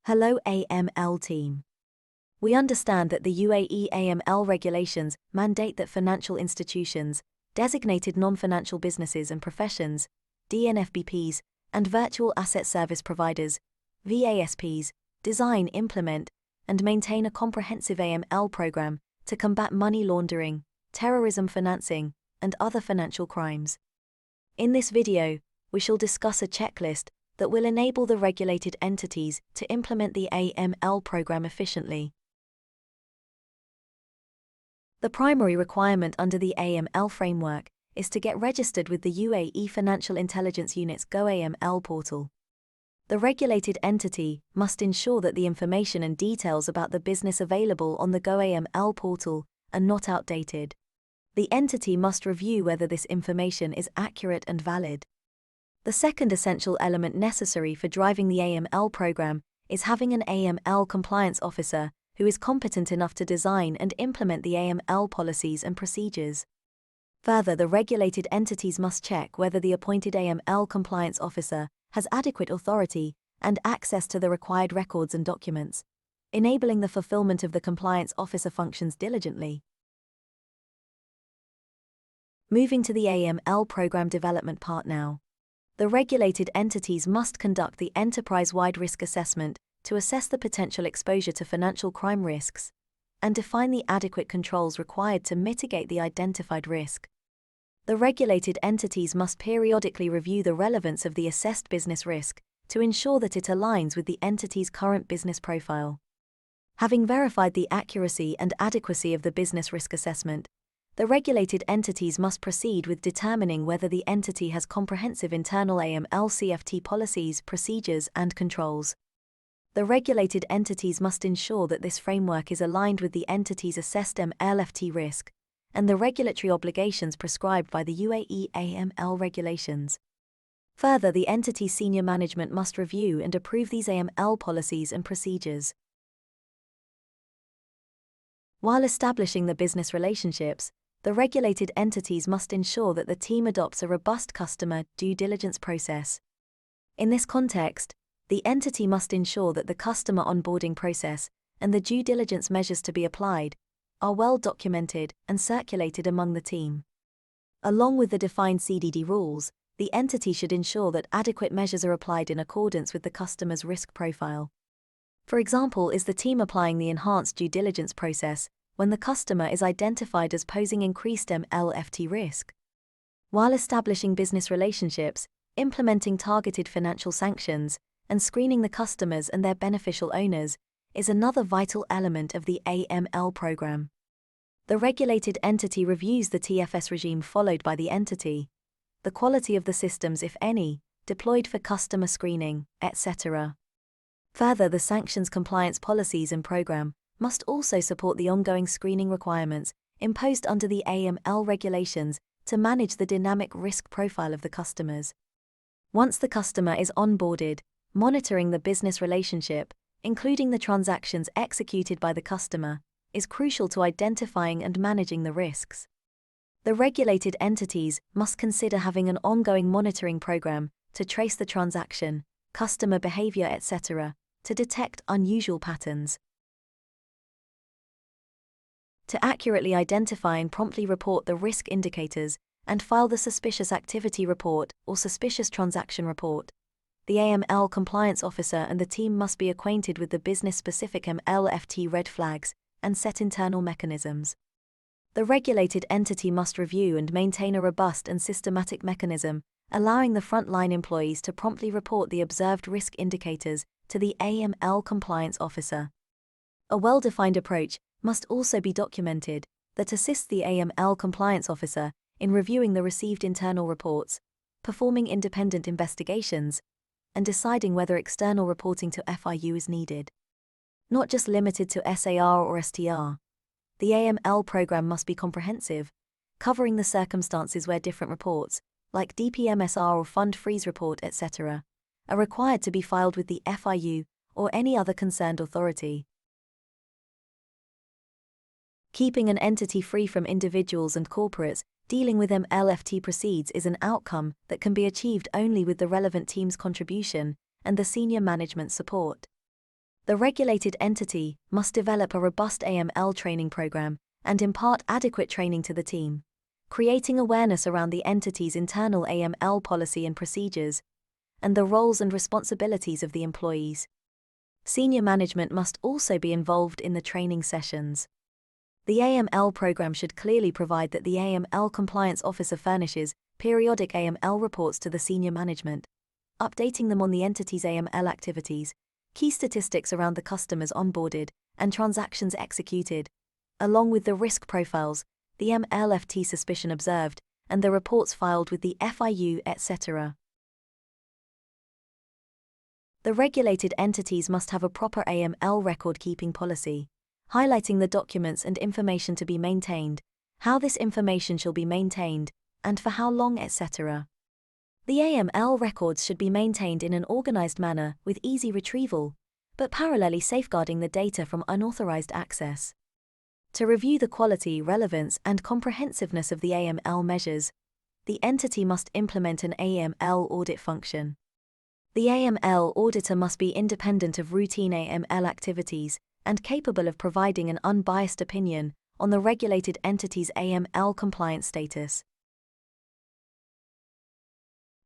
Hello AML team. We understand that the UAE AML regulations mandate that financial institutions, designated non-financial businesses and professions, DNFBPs, and virtual asset service providers, VASPs, design, implement, and maintain a comprehensive AML program to combat money laundering, terrorism financing, and other financial crimes. In this video, we shall discuss a checklist that will enable the regulated entities to implement the AML program efficiently. The primary requirement under the AML framework is to get registered with the UAE Financial Intelligence Unit's go-AML portal. The regulated entity must ensure that the information and details about the business available on the go-AML portal are not outdated. The entity must review whether this information is accurate and valid. The second essential element necessary for driving the AML program is having an AML Compliance Officer who is competent enough to design and implement the AML policies and procedures. Further, the regulated entities must check whether the appointed AML Compliance Officer has adequate authority and access to the required records and documents, enabling the fulfillment of the Compliance Officer functions diligently. Moving to the AML program development part now. The regulated entities must conduct the enterprise-wide risk assessment to assess the potential exposure to financial crime risks and define the adequate controls required to mitigate the identified risk. The regulated entities must periodically review the relevance of the assessed business risk to ensure that it aligns with the entity's current business profile. Having verified the accuracy and adequacy of the business risk assessment, the regulated entities must proceed with determining whether the entity has comprehensive internal AMLCFT policies, procedures, and controls. The regulated entities must ensure that this framework is aligned with the entity's assessed AMLCFT risk and the regulatory obligations prescribed by the UAE AML regulations. Further, the entity's senior management must review and approve these AML policies and procedures. While establishing the business relationships, the regulated entities must ensure that the team adopts a robust customer due diligence process. In this context, the entity must ensure that the customer onboarding process and the due diligence measures to be applied are well documented and circulated among the team. Along with the defined CDD rules, the entity should ensure that adequate measures are applied in accordance with the customer's risk profile. For example, is the team applying the enhanced due diligence process when the customer is identified as posing increased AMLCFT risk? While establishing business relationships, implementing targeted financial sanctions, and screening the customers and their beneficial owners is another vital element of the AML program. The regulated entity reviews the TFS regime followed by the entity, the quality of the systems, if any, deployed for customer screening, etc. Further, the sanctions compliance policies and program must also support the ongoing screening requirements imposed under the AML regulations to manage the dynamic risk profile of the customers. Once the customer is onboarded, monitoring the business relationship, including the transactions executed by the customer, is crucial to identifying and managing the risks. The regulated entities must consider having an ongoing monitoring program to trace the transaction, customer behavior, etc., to detect unusual patterns. To accurately identify and promptly report the risk indicators and file the suspicious activity report or suspicious transaction report, the AML Compliance Officer and the team must be acquainted with the business-specific AMLCFT red flags and set internal mechanisms. The regulated entity must review and maintain a robust and systematic mechanism, allowing the frontline employees to promptly report the observed risk indicators to the AML Compliance Officer. A well-defined approach must also be documented that assists the AML Compliance Officer in reviewing the received internal reports, performing independent investigations, and deciding whether external reporting to FIU is needed. Not just limited to SAR or STR, the AML program must be comprehensive, covering the circumstances where different reports, like DPMSR or fund freeze report, etc., are required to be filed with the FIU or any other concerned authority. Keeping an entity free from individuals and corporates dealing with AMLCFT proceeds is an outcome that can be achieved only with the relevant team's contribution and the senior management support. The regulated entity must develop a robust AML training program and impart adequate training to the team, creating awareness around the entity's internal AML policy and procedures, and the roles and responsibilities of the employees. Senior management must also be involved in the training sessions. The AML program should clearly provide that the AML Compliance Officer furnishes periodic AML reports to the senior management, updating them on the entity's AML activities, key statistics around the customers onboarded and transactions executed, along with the risk profiles, the AMLCFT suspicion observed, and the reports filed with the FIU, etc. The regulated entities must have a proper AML record-keeping policy, highlighting the documents and information to be maintained, how this information shall be maintained, and for how long, etc. The AML records should be maintained in an organized manner with easy retrieval, but parallelly safeguarding the data from unauthorized access. To review the quality, relevance, and comprehensiveness of the AML measures, the entity must implement an AML audit function. The AML auditor must be independent of routine AML activities and capable of providing an unbiased opinion on the regulated entity's AML compliance status.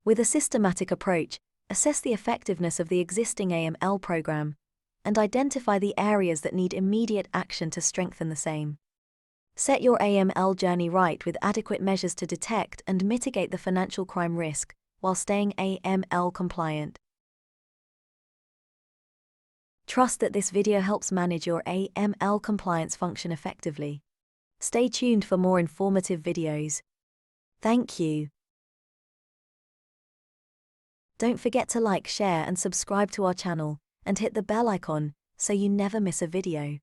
With a systematic approach, assess the effectiveness of the existing AML program, and identify the areas that need immediate action to strengthen the same. Set your AML journey right with adequate measures to detect and mitigate the financial crime risk, while staying AML compliant. Trust that this video helps manage your AML compliance function effectively. Stay tuned for more informative videos. Thank you. Don't forget to like, share, and subscribe to our channel, and hit the bell icon so you never miss a video.